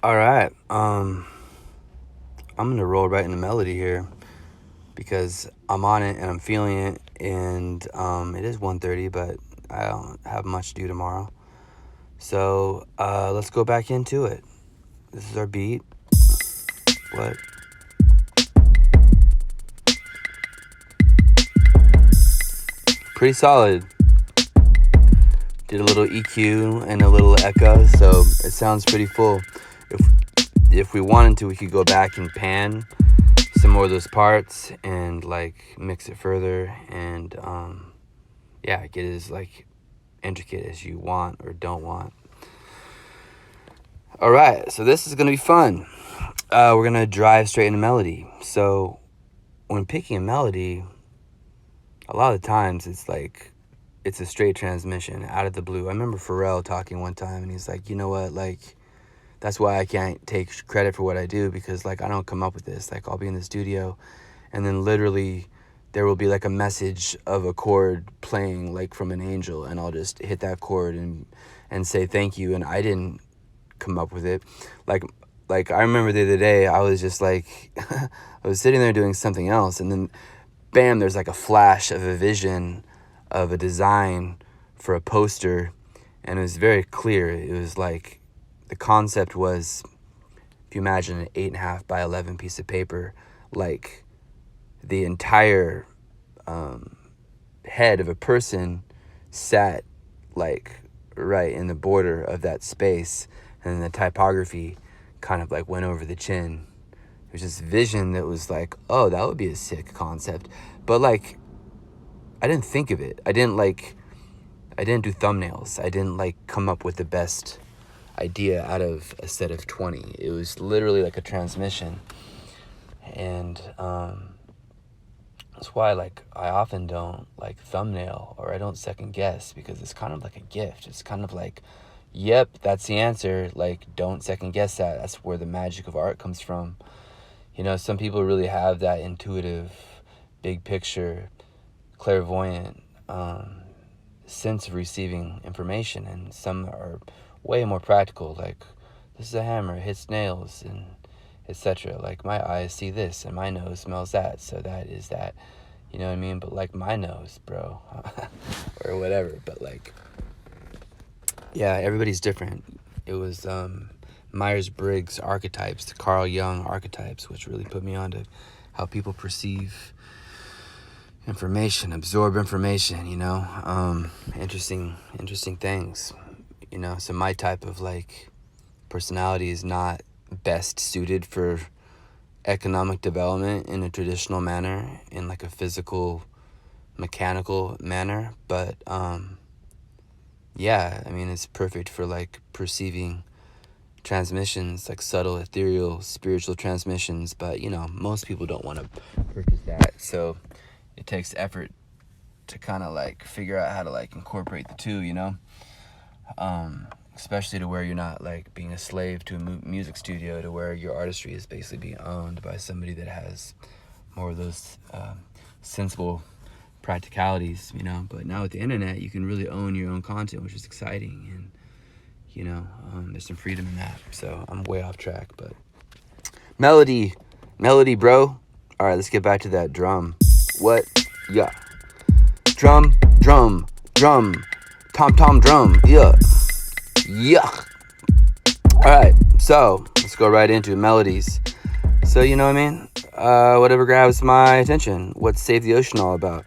All right. I'm gonna roll right into melody here because I'm on it and I'm feeling it, and it is 1:30, but I don't have much to do tomorrow. So let's go back into it. This is our beat. What? Pretty solid. Did a little EQ and a little echo, so it sounds pretty full. If if we wanted to, we could go back and pan some more of those parts and like mix it further and yeah, get as like intricate as you want or don't want. All right, so this is gonna be fun. We're gonna drive straight into melody. So when picking a melody, a lot of the times it's a straight transmission out of the blue. I remember Pharrell talking one time, and he's like, you know what, like that's why I can't take credit for what I do, because like I don't come up with this. Like I'll be in the studio, and then literally there will be like a message of a chord playing like from an angel, and I'll just hit that chord and say thank you, and I didn't come up with it. Like like I remember the other day I was just like I was sitting there doing something else, and then bam, there's like a flash of a vision of a design for a poster, and it was very clear. It was like the concept was, if you imagine an 8.5 by 11 piece of paper, like the entire head of a person sat like right in the border of that space, and then the typography kind of like went over the chin. It was this vision that was like, oh, that would be a sick concept. But like I didn't think of it. I didn't do thumbnails. I didn't like come up with the best idea out of a set of 20. It was literally like a transmission. And that's why like I often don't like thumbnail, or I don't second guess, because it's kind of like a gift. It's kind of like, yep, that's the answer. Like, don't second guess that. That's where the magic of art comes from. You know, some people really have that intuitive, big picture, clairvoyant sense of receiving information, and some are way more practical, like this is a hammer, it hits nails, and etc. Like my eyes see this and my nose smells that, so that is that, you know what I mean? But like my nose, bro, or whatever. But like, yeah, everybody's different. It was Myers-Briggs archetypes, the Carl Jung archetypes, which really put me on to how people perceive information, absorb information, you know. Interesting things, you know. So my type of like personality is not best suited for economic development in a traditional manner, in like a physical, mechanical manner, but yeah, I mean, it's perfect for like perceiving transmissions, like subtle, ethereal, spiritual transmissions. But you know, most people don't want to purchase that, so it takes effort to kind of like figure out how to like incorporate the two, you know. Especially to where you're not like being a slave to a music studio, to where your artistry is basically being owned by somebody that has more of those sensible practicalities, you know. But now with the internet, you can really own your own content, which is exciting, and you know, there's some freedom in that. So I'm way off track, but melody, bro. All right, let's get back to that drum. What? Yeah. Drum, drum, drum. Tom, drum. Yeah. Yeah. All right, so let's go right into melodies. So, you know what I mean? Whatever grabs my attention. What's Save the Ocean all about?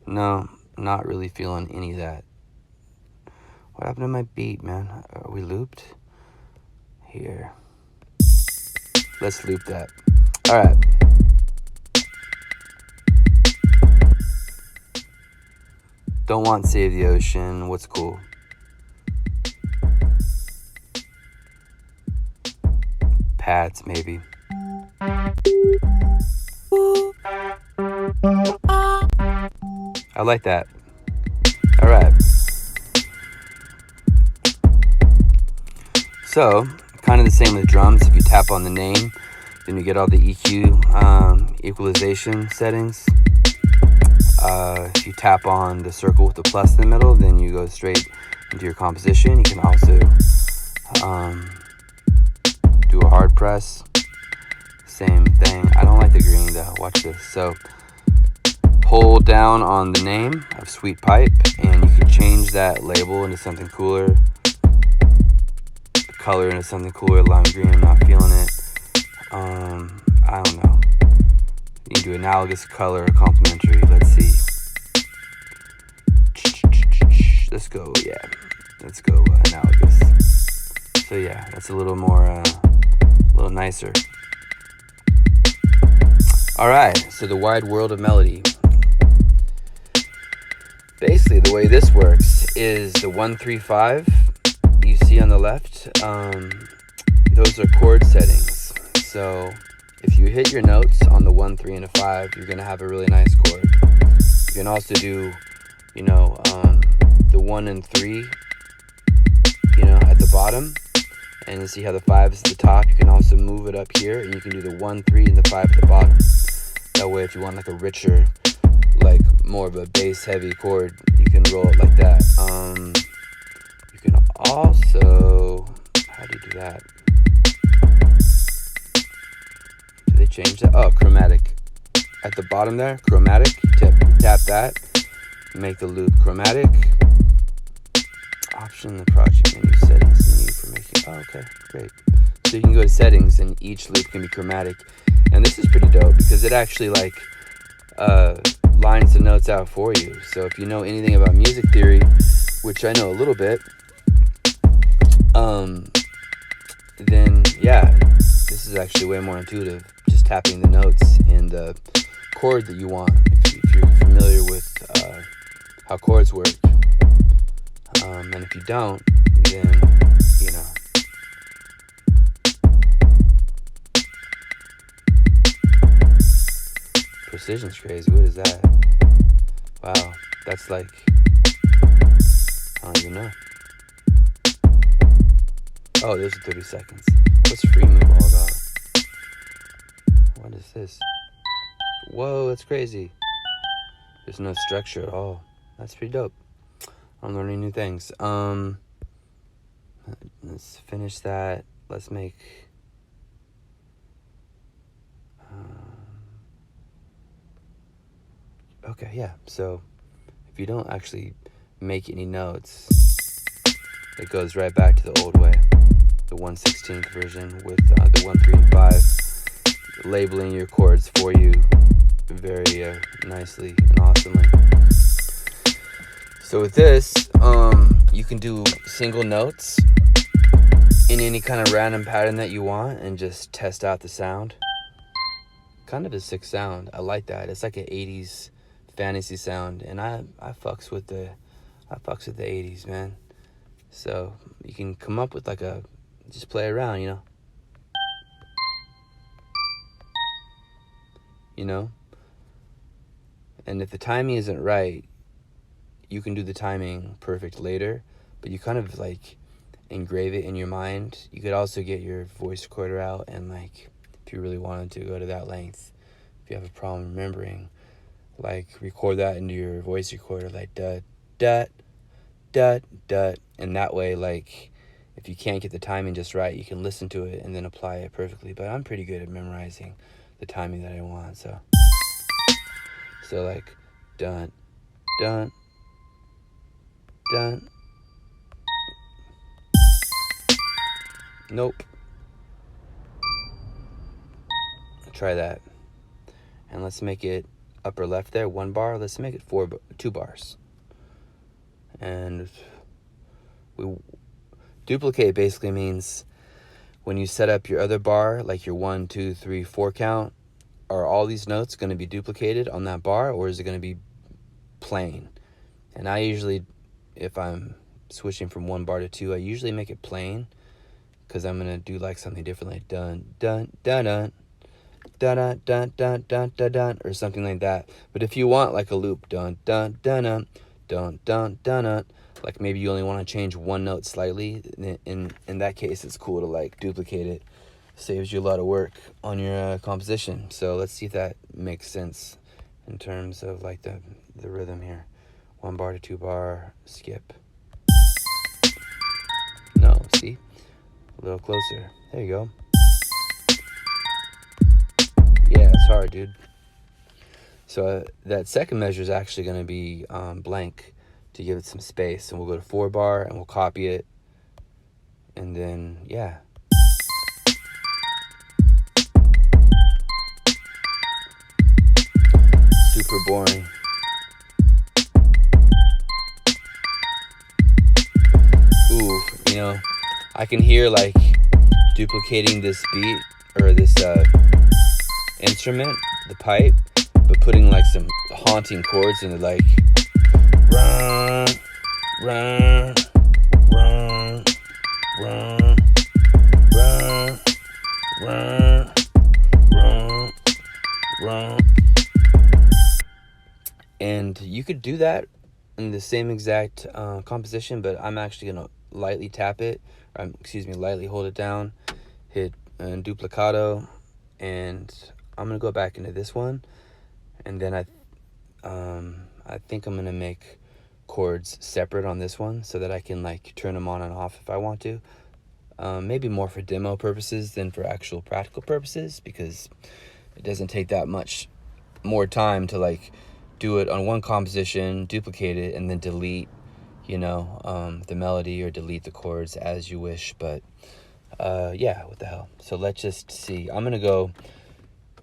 No, not really feeling any of that. What happened to my beat, man? Are we looped? Here. Let's loop that. All right. Don't want Save the Ocean. What's cool? Pats, maybe. I like that. All right. So, kind of the same with drums. If you tap on the name, then you get all the EQ, equalization settings. If you tap on the circle with the plus in the middle, then you go straight into your composition. You can also do a hard press. Same thing. I don't like the green though. Watch this. So hold down on the name of Sweet Pipe, and you can change that label into something cooler, the color into something cooler. Lime green, I'm not feeling it. I don't know. You can do analogous color or complementary. Let's see. Let's go, yeah. Let's go analogous. So yeah, that's a little more, a little nicer. All right, so the wide world of melody. Basically, the way this works is the 1, 3, 5 you see on the left. Those are chord settings. So if you hit your notes on the 1, 3, and a 5, you're gonna have a really nice chord. You can also do, the 1 and 3, at the bottom, and you see how the 5 is at the top. You can also move it up here, and you can do the 1, 3, and the 5 at the bottom. That way, if you want like a richer, like more of a bass heavy chord, you can roll it like that. You can also, how do you do that? Do they change that? Oh, chromatic. At the bottom there, chromatic, tap that, make the loop chromatic. Option the project menu settings menu for making. Oh, okay, great. So you can go to settings, and each loop can be chromatic. And this is pretty dope because it actually lines the notes out for you. So if you know anything about music theory, which I know a little bit, then yeah, this is actually way more intuitive. Just tapping the notes in the chord that you want. If you're familiar with how chords work, and if you don't, then precision's crazy. What is that? Wow, that's like, I don't even know. Oh, those are 30 seconds. What's free move all about? What is this? Whoa, that's crazy. There's no structure at all. That's pretty dope. I'm learning new things. Let's finish that. Let's make okay, yeah. So if you don't actually make any notes, it goes right back to the old way, the 1/16th version with the 1, 3, and 5 labeling your chords for you very nicely and awesomely. So with this, you can do single notes in any kind of random pattern that you want and just test out the sound. Kind of a sick sound. I like that. It's like an 80s fantasy sound, and I fucks with the 80s, man. So you can come up with just play around, and if the timing isn't right, you can do the timing perfect later, but you kind of engrave it in your mind. You could also get your voice recorder out and if you really wanted to go to that length, if you have a problem remembering, record that into your voice recorder, dut dut dut dut, and that way if you can't get the timing just right, you can listen to it and then apply it perfectly. But I'm pretty good at memorizing the timing that I want, so dun dun dun. Nope. Try that. And let's make it upper left there, 1 bar. Let's make it 2 bars. And duplicate basically means when you set up your other bar, your 1, 2, 3, 4 count, are all these notes going to be duplicated on that bar, or is it going to be plain? And I usually, if I'm switching from 1 bar to 2, I usually make it plain, because I'm going to do something different, like dun dun dun dun dun dun dun dun dun dun, or something like that. But if you want a loop, dun dun dun dun dun dun dun dun, maybe you only want to change one note slightly, in that case it's cool to duplicate it. Saves you a lot of work on your composition. So let's see if that makes sense in terms of like the rhythm here. 1 bar to 2 bar, skip. No, see? A little closer. There you go. Yeah, it's hard, dude. So that second measure is actually going to be blank to give it some space. And we'll go to 4 bar and we'll copy it. And then, yeah. Super boring. Ooh, you know, I can hear like duplicating this beat or this instrument, the pipe, but putting like some haunting chords in it, like run, run, run, run, run, run, run, run. And you could do that in the same exact composition, but I'm actually gonna lightly tap it, lightly hold it down, hit duplicato, and I'm gonna go back into this one, and then I think I'm gonna make chords separate on this one so that I can like turn them on and off if I want to. Maybe more for demo purposes than for actual practical purposes, because it doesn't take that much more time to like do it on one composition, duplicate it, and then delete, the melody or delete the chords as you wish. But yeah, what the hell. So let's just see. I'm gonna go.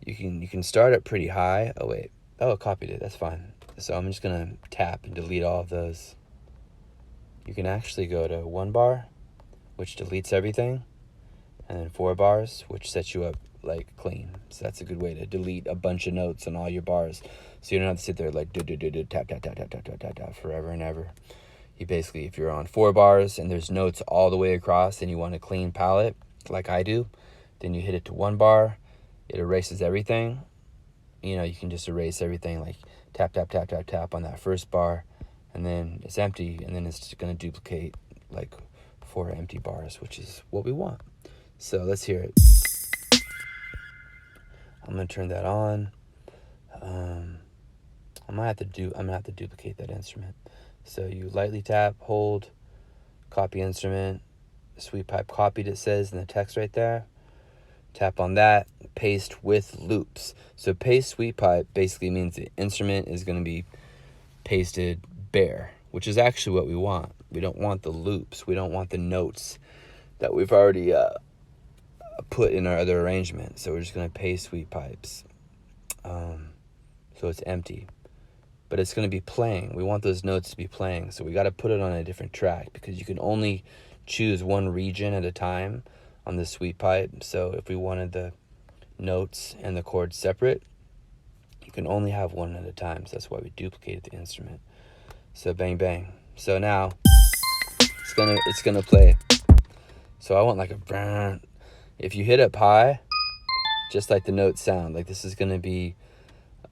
You can start it pretty high. Oh wait. Oh, I copied it. That's fine. So I'm just gonna tap and delete all of those. You can actually go to 1 bar, which deletes everything, and then 4 bars, which sets you up like clean. So that's a good way to delete a bunch of notes on all your bars, so you don't have to sit there like tap tap tap tap tap tap tap tap forever and ever. You basically, if you're on 4 bars and there's notes all the way across and you want a clean palette like I do, then you hit it to 1 bar. It erases everything. You can just erase everything, like tap tap tap tap tap on that first bar, and then it's empty, and then it's going to duplicate like 4 empty bars, which is what we want. So let's hear it. I'm gonna turn that on. I'm gonna have to duplicate that instrument. So you lightly tap, hold, copy instrument, sweep pipe copied, it says in the text right there. Tap on that, paste with loops. So paste sweep pipe basically means the instrument is gonna be pasted bare, which is actually what we want. We don't want the loops. We don't want the notes that we've already put in our other arrangement. So we're just going to paste sweep pipes. So it's empty. But it's going to be playing. We want those notes to be playing. So we got to put it on a different track, because you can only choose one region at a time on the sweep pipe. So if we wanted the notes and the chords separate, you can only have one at a time. So that's why we duplicated the instrument. So bang bang. So now it's gonna play. So I want like a, if you hit up high, just like the notes sound, like this is gonna be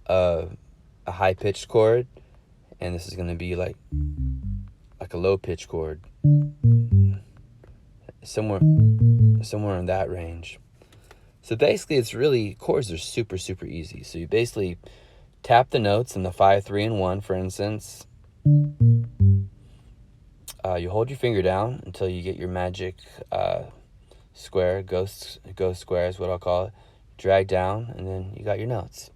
a high pitched chord, and this is gonna be like a low pitched chord, somewhere in that range. So basically, it's really, chords are super super easy. So you basically tap the notes in the 5, 3, and 1, for instance. You hold your finger down until you get your magic square, ghost square is what I'll call it. Drag down, and then you got your notes.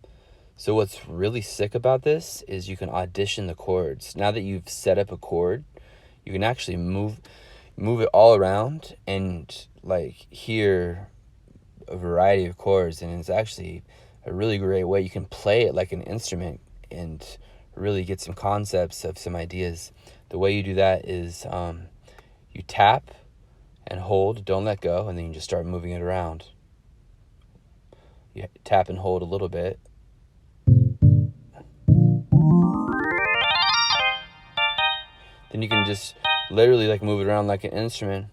So what's really sick about this is you can audition the chords. Now that you've set up a chord, you can actually move it all around and like hear a variety of chords, and it's actually a really great way. You can play it like an instrument and really get some concepts of some ideas. The way you do that is you tap and hold, don't let go, and then you just start moving it around. You tap and hold a little bit. Then you can just literally like move it around like an instrument.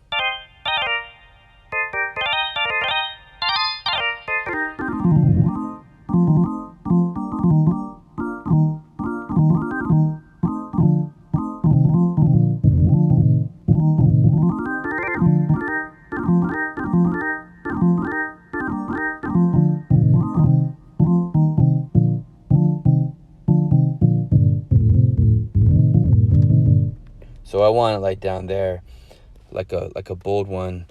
So I want it like down there, like a bold one.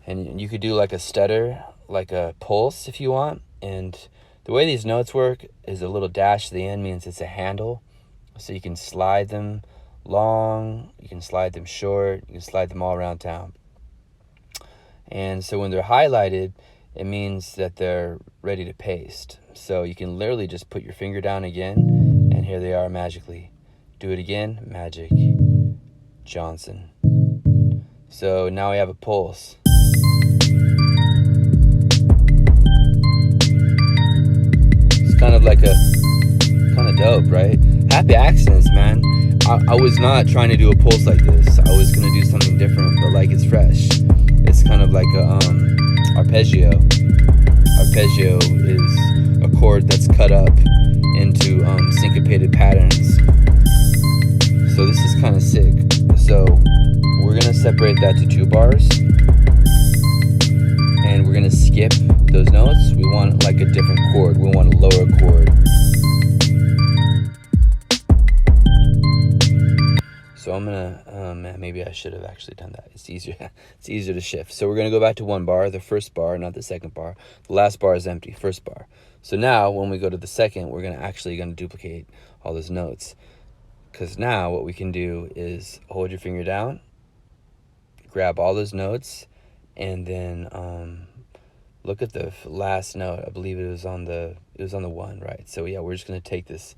And you could do like a stutter, like a pulse if you want. And the way these notes work is a little dash at the end means it's a handle. So you can slide them long, you can slide them short, you can slide them all around town. And so when they're highlighted, it means that they're ready to paste. So you can literally just put your finger down again, and here they are magically. Do it again, Magic Johnson. So now we have a pulse. It's kind of dope, right? Happy accidents, man. I was not trying to do a pulse like this. I was gonna do something different, but like it's fresh. It's kind of like a arpeggio. Arpeggio is a chord that's cut up into syncopated patterns. So this is kind of sick. So we're gonna separate that to 2 bars, and we're gonna skip those notes. We want like a different chord. We want a lower chord. So I'm gonna, man, maybe I should have actually done that. It's easier. It's easier to shift. So we're gonna go back to 1 bar, the first bar, not the second bar. The last bar is empty, first bar. So now when we go to the second, we're gonna duplicate all those notes. Because now what we can do is hold your finger down, grab all those notes, and then look at the last note. I believe it was on the 1, right? So yeah, we're just gonna take this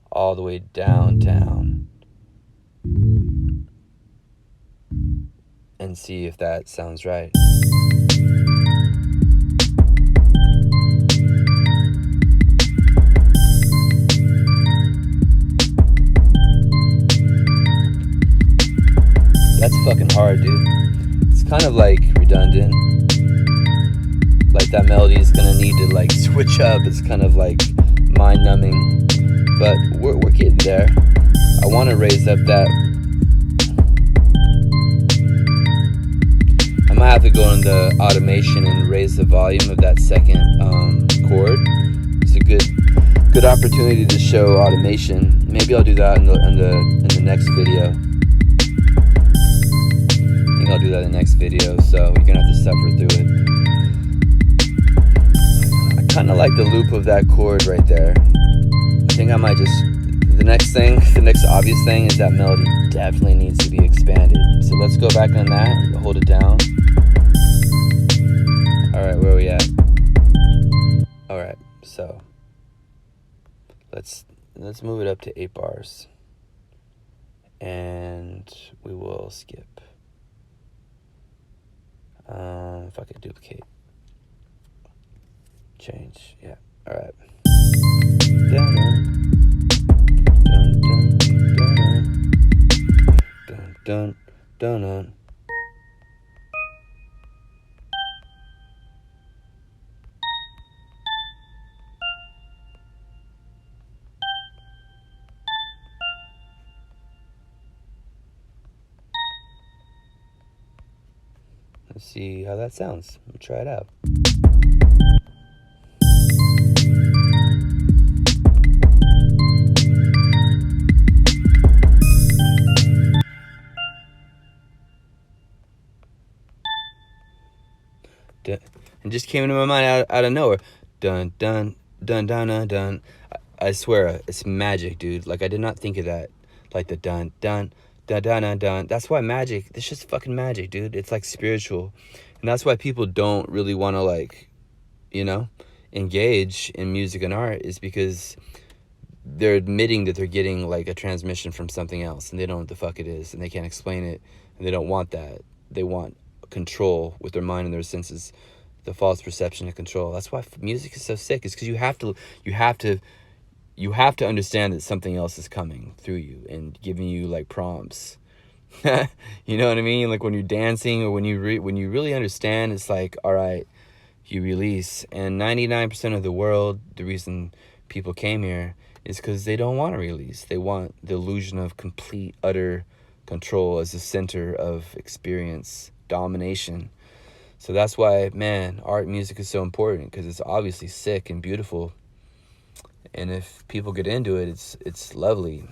all the way downtown and see if that sounds right. That's fucking hard, dude. It's kind of like redundant. Like that melody is gonna need to like switch up. It's kind of like mind numbing, but we're getting there. I want to raise up that. I might have to go into automation and raise the volume of that second chord. It's a good opportunity to show automation. Maybe I'll do that in the next video. I think I'll do that in the next video, so you're gonna have to suffer through it. I kind of like the loop of that chord right there. I think I might just, the next obvious thing is that melody definitely needs to be expanded. So let's go back on that, hold it down. All right, where are we at? All right, so let's move it up to 8 bars, and we will skip. If I could duplicate, change, yeah. All right. Dun, dun, dun, dun, dun. Let's see how that sounds. Let me try it out. And just came into my mind out of nowhere. Dun dun dun dun dun dun. I swear, it's magic, dude. Like I did not think of that. Like the dun dun dun dun dun dun. That's why magic. It's just fucking magic, dude. It's like spiritual, and that's why people don't really want to like, engage in music and art, is because they're admitting that they're getting like a transmission from something else, and they don't know what the fuck it is, and they can't explain it, and they don't want that. They want control with their mind and their senses, the false perception of control. That's why music is so sick. It's because you have to understand that something else is coming through you and giving you like prompts. You know what I mean? Like when you're dancing, or when you really understand, it's like, all right, you release. And 99% of the world, the reason people came here is because they don't want to release. They want the illusion of complete, utter control as the center of experience, domination. So that's why, man, art and music is so important, because it's obviously sick and beautiful. And if people get into it, it's lovely.